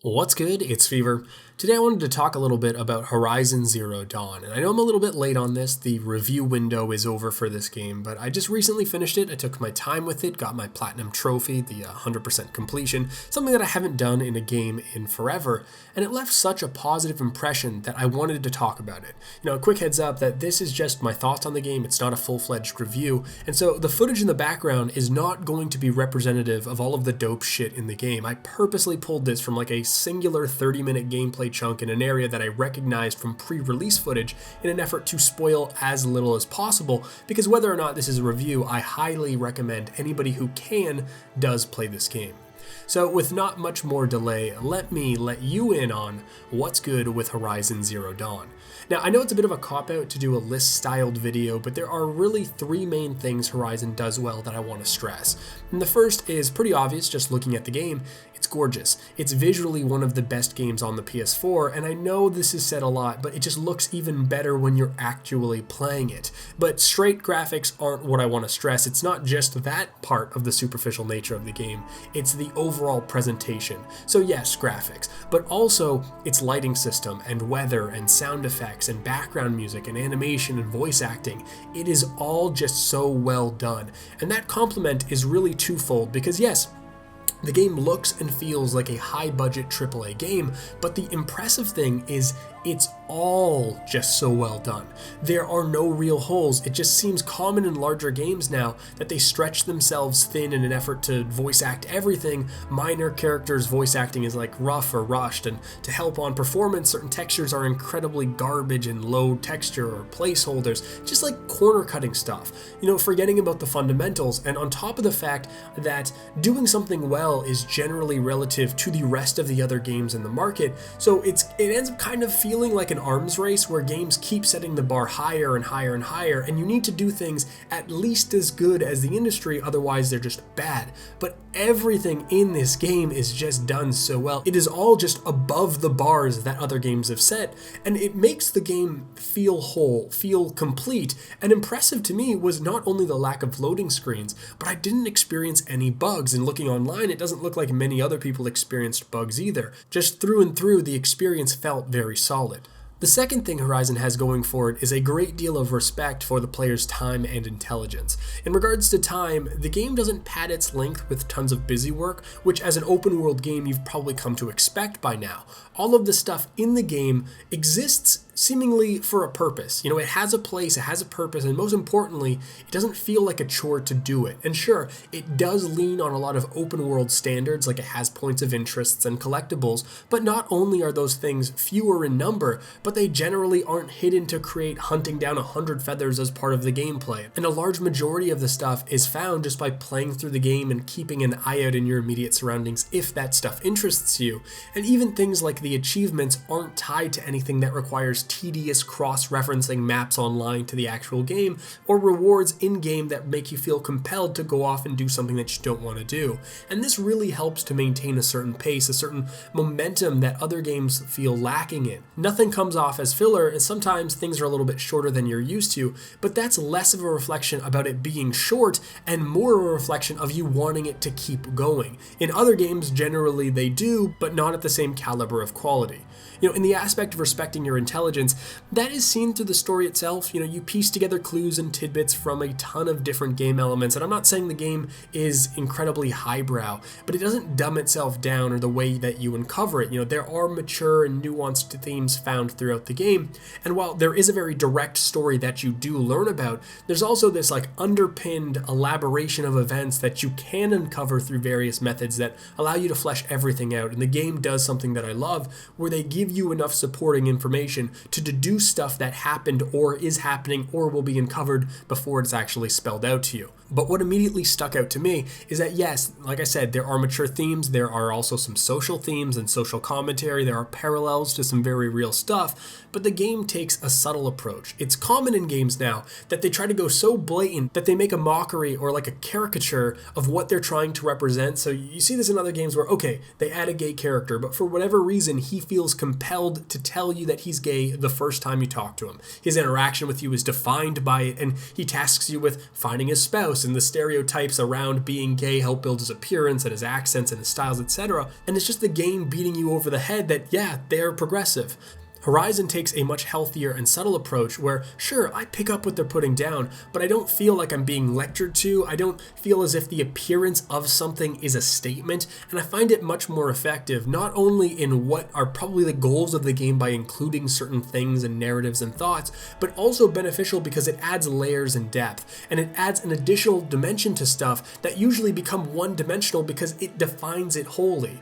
What's good? It's Fevir. Today I wanted to talk a little bit about Horizon Zero Dawn, and I know I'm a little bit late on this, the review window is over for this game, but I just recently finished it, I took my time with it, got my platinum trophy, the 100% completion, something that I haven't done in a game in forever, and it left such a positive impression that I wanted to talk about it. A quick heads up that this is just my thoughts on the game, it's not a full-fledged review, and so the footage in the background is not going to be representative of all of the dope shit in the game. I purposely pulled this from like a singular 30-minute gameplay chunk in an area that I recognized from pre-release footage in an effort to spoil as little as possible, because whether or not this is a review, I highly recommend anybody who does play this game. So with not much more delay, let me let you in on what's good with Horizon Zero Dawn. Now, I know it's a bit of a cop-out to do a list-styled video, but there are really three main things Horizon does well that I want to stress. And the first is pretty obvious just looking at the game. It's gorgeous. It's visually one of the best games on the PS4, and I know this is said a lot, but it just looks even better when you're actually playing it. But straight graphics aren't what I want to stress. It's not just that part of the superficial nature of the game, it's the overall presentation. So yes, graphics, but also its lighting system and weather and sound effects and background music and animation and voice acting. It is all just so well done. And that compliment is really twofold because yes, the game looks and feels like a high-budget AAA game, but the impressive thing is it's all just so well done. There are no real holes. It just seems common in larger games now that they stretch themselves thin in an effort to voice act everything. Minor characters' voice acting is like rough or rushed, and to help on performance, certain textures are incredibly garbage and low texture or placeholders, just like corner-cutting stuff. Forgetting about the fundamentals, and on top of the fact that doing something well is generally relative to the rest of the other games in the market, so it ends up kind of feeling like an arms race where games keep setting the bar higher and higher and higher, and you need to do things at least as good as the industry, otherwise they're just bad. But everything in this game is just done so well. It is all just above the bars that other games have set, and it makes the game feel whole, feel complete. And impressive to me was not only the lack of loading screens, but I didn't experience any bugs, and looking online it doesn't look like many other people experienced bugs either. Just through and through, the experience felt very solid. The second thing Horizon has going for it is a great deal of respect for the player's time and intelligence. In regards to time, the game doesn't pad its length with tons of busy work, which as an open world game you've probably come to expect by now. All of the stuff in the game exists seemingly for a purpose. It has a place, it has a purpose, and most importantly, it doesn't feel like a chore to do it. And sure, it does lean on a lot of open world standards, like it has points of interests and collectibles, but not only are those things fewer in number, but they generally aren't hidden to create hunting down 100 feathers as part of the gameplay. And a large majority of the stuff is found just by playing through the game and keeping an eye out in your immediate surroundings if that stuff interests you. And even things like the achievements aren't tied to anything that requires tedious cross-referencing maps online to the actual game, or rewards in-game that make you feel compelled to go off and do something that you don't want to do. And this really helps to maintain a certain pace, a certain momentum that other games feel lacking in. Nothing comes off as filler, and sometimes things are a little bit shorter than you're used to, but that's less of a reflection about it being short and more of a reflection of you wanting it to keep going. In other games, generally they do, but not at the same caliber of quality. In the aspect of respecting your intelligence, that is seen through the story itself. You piece together clues and tidbits from a ton of different game elements, and I'm not saying the game is incredibly highbrow, but it doesn't dumb itself down or the way that you uncover it. There are mature and nuanced themes found throughout the game, and while there is a very direct story that you do learn about, there's also this underpinned elaboration of events that you can uncover through various methods that allow you to flesh everything out. And the game does something that I love, where they give you enough supporting information to deduce stuff that happened or is happening or will be uncovered before it's actually spelled out to you. But what immediately stuck out to me is that yes, like I said, there are mature themes, there are also some social themes and social commentary, there are parallels to some very real stuff, but the game takes a subtle approach. It's common in games now that they try to go so blatant that they make a mockery or like a caricature of what they're trying to represent. So you see this in other games where, okay, they add a gay character, but for whatever reason, he feels compelled to tell you that he's gay the first time you talk to him. His interaction with you is defined by it, and he tasks you with finding his spouse house, and the stereotypes around being gay help build his appearance and his accents and his styles, etc. And it's just the game beating you over the head that, yeah, they're progressive. Horizon takes a much healthier and subtle approach where, sure, I pick up what they're putting down, but I don't feel like I'm being lectured to. I don't feel as if the appearance of something is a statement, and I find it much more effective, not only in what are probably the goals of the game by including certain things and narratives and thoughts, but also beneficial because it adds layers and depth, and it adds an additional dimension to stuff that usually become one-dimensional because it defines it wholly.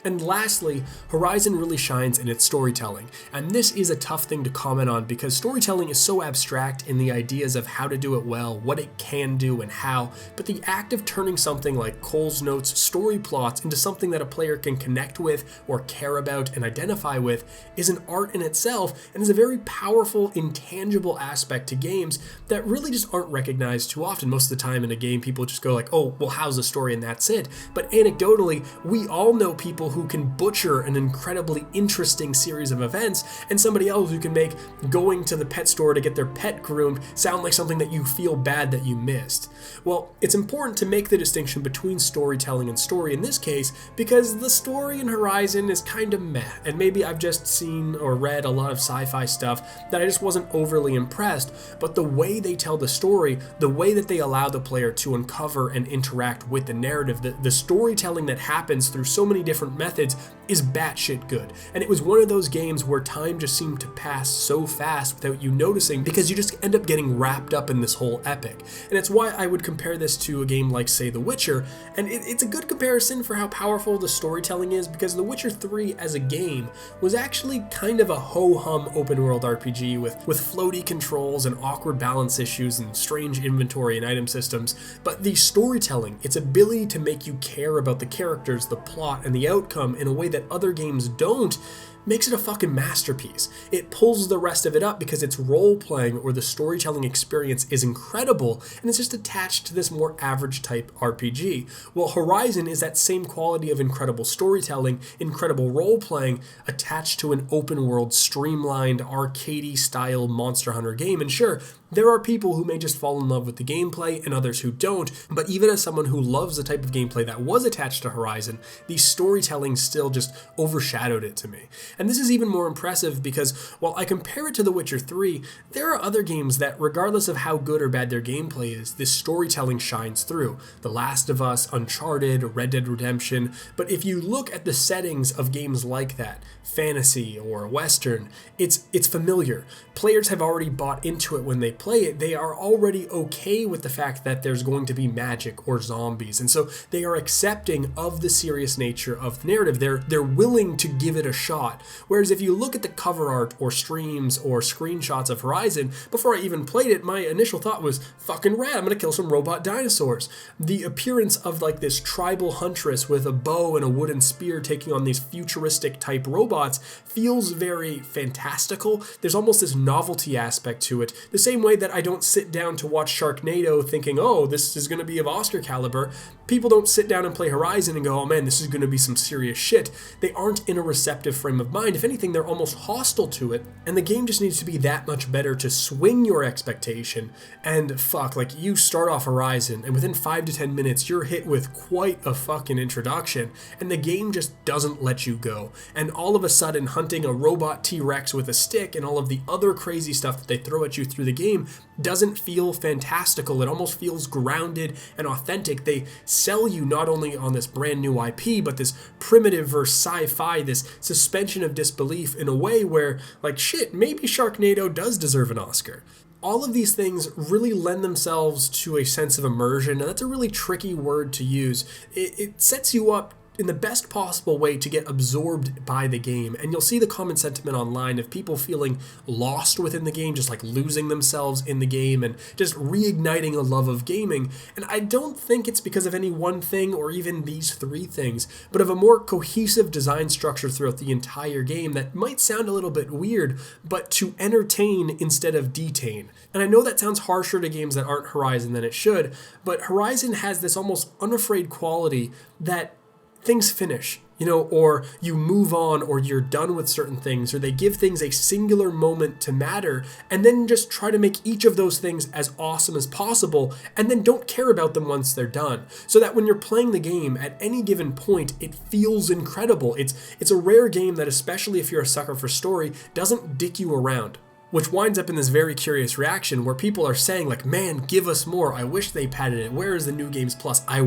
And lastly, Horizon really shines in its storytelling, and this is a tough thing to comment on because storytelling is so abstract in the ideas of how to do it well, what it can do and how, but the act of turning something like Cole's Notes story plots into something that a player can connect with or care about and identify with is an art in itself and is a very powerful, intangible aspect to games that really just aren't recognized too often. Most of the time in a game, people just go like, oh, well, how's the story and that's it. But anecdotally, we all know people who can butcher an incredibly interesting series of events, and somebody else who can make going to the pet store to get their pet groomed sound like something that you feel bad that you missed. Well, it's important to make the distinction between storytelling and story in this case because the story in Horizon is kind of meh, and maybe I've just seen or read a lot of sci-fi stuff that I just wasn't overly impressed, but the way they tell the story, the way that they allow the player to uncover and interact with the narrative, the storytelling that happens through so many different methods is batshit good. And it was one of those games where time just seemed to pass so fast without you noticing because you just end up getting wrapped up in this whole epic. And it's why I would compare this to a game like, say, The Witcher, and it's a good comparison for how powerful the storytelling is because The Witcher 3 as a game was actually kind of a ho-hum open world RPG with floaty controls and awkward balance issues and strange inventory and item systems, but the storytelling, its ability to make you care about the characters, the plot, and the outcome in a way that other games don't, makes it a fucking masterpiece. It pulls the rest of it up because its role-playing or the storytelling experience is incredible, and it's just attached to this more average type RPG. Well, Horizon is that same quality of incredible storytelling, incredible role-playing, attached to an open-world, streamlined, arcadey style Monster Hunter game, and sure, there are people who may just fall in love with the gameplay and others who don't, but even as someone who loves the type of gameplay that was attached to Horizon, the storytelling still just overshadowed it to me. And this is even more impressive because while I compare it to The Witcher 3, there are other games that, regardless of how good or bad their gameplay is, this storytelling shines through. The Last of Us, Uncharted, Red Dead Redemption, but if you look at the settings of games like that, fantasy or western, it's familiar. Players have already bought into it when they play it. They are already okay with the fact that there's going to be magic or zombies, and so they are accepting of the serious nature of the narrative. They're willing to give it a shot. Whereas if you look at the cover art or streams or screenshots of Horizon, before I even played it, my initial thought was, fucking rad, I'm gonna kill some robot dinosaurs. The appearance of like this tribal huntress with a bow and a wooden spear taking on these futuristic type robots feels very fantastical. There's almost this novelty aspect to it. The same way that I don't sit down to watch Sharknado thinking, oh, this is gonna be of Oscar caliber. People don't sit down and play Horizon and go, oh man, this is gonna be some serious shit. They aren't in a receptive frame of mind. If anything, they're almost hostile to it, and the game just needs to be that much better to swing your expectation. And fuck, like you start off Horizon, and within 5 to 10 minutes, you're hit with quite a fucking introduction, and the game just doesn't let you go. And all of a sudden, hunting a robot T-Rex with a stick and all of the other crazy stuff that they throw at you through the game doesn't feel fantastical. It almost feels grounded and authentic. They sell you not only on this brand new IP, but this primitive versus sci-fi, this suspension of disbelief in a way where, like, shit, maybe Sharknado does deserve an Oscar. All of these things really lend themselves to a sense of immersion, and that's a really tricky word to use. It sets you up in the best possible way to get absorbed by the game, and you'll see the common sentiment online of people feeling lost within the game, just like losing themselves in the game and just reigniting a love of gaming. And I don't think it's because of any one thing or even these three things, but of a more cohesive design structure throughout the entire game that might sound a little bit weird, but to entertain instead of detain. And I know that sounds harsher to games that aren't Horizon than it should, but Horizon has this almost unafraid quality that things finish, or you move on, or you're done with certain things, or they give things a singular moment to matter, and then just try to make each of those things as awesome as possible, and then don't care about them once they're done. So that when you're playing the game at any given point, it feels incredible. It's a rare game that, especially if you're a sucker for story, doesn't dick you around. Which winds up in this very curious reaction where people are saying like, man, give us more. I wish they padded it. Where is the New Games Plus? I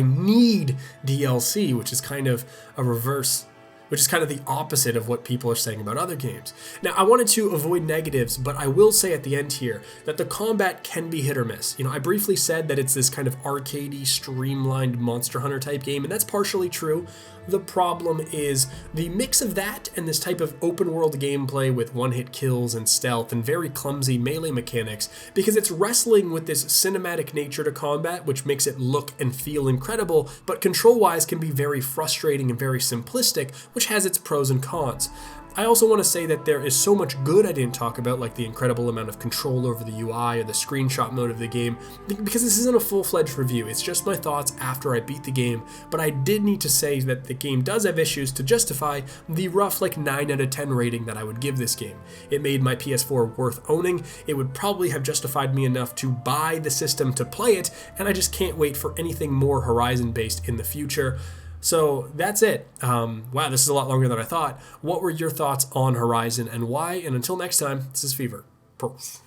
need DLC, which is kind of a reverse, which is kind of the opposite of what people are saying about other games. Now, I wanted to avoid negatives, but I will say at the end here that the combat can be hit or miss. I briefly said that it's this kind of arcadey, streamlined Monster Hunter type game, and that's partially true. The problem is the mix of that and this type of open world gameplay with one-hit kills and stealth and very clumsy melee mechanics, because it's wrestling with this cinematic nature to combat, which makes it look and feel incredible, but control-wise can be very frustrating and very simplistic, which has its pros and cons. I also want to say that there is so much good I didn't talk about, like the incredible amount of control over the UI or the screenshot mode of the game, because this isn't a full-fledged review. It's just my thoughts after I beat the game, but I did need to say that the game does have issues to justify the rough 9 out of 10 rating that I would give this game. It made my PS4 worth owning. It would probably have justified me enough to buy the system to play it, and I just can't wait for anything more Horizon-based in the future. So that's it. Wow, this is a lot longer than I thought. What were your thoughts on Horizon and why? And until next time, this is Fevir. Peace.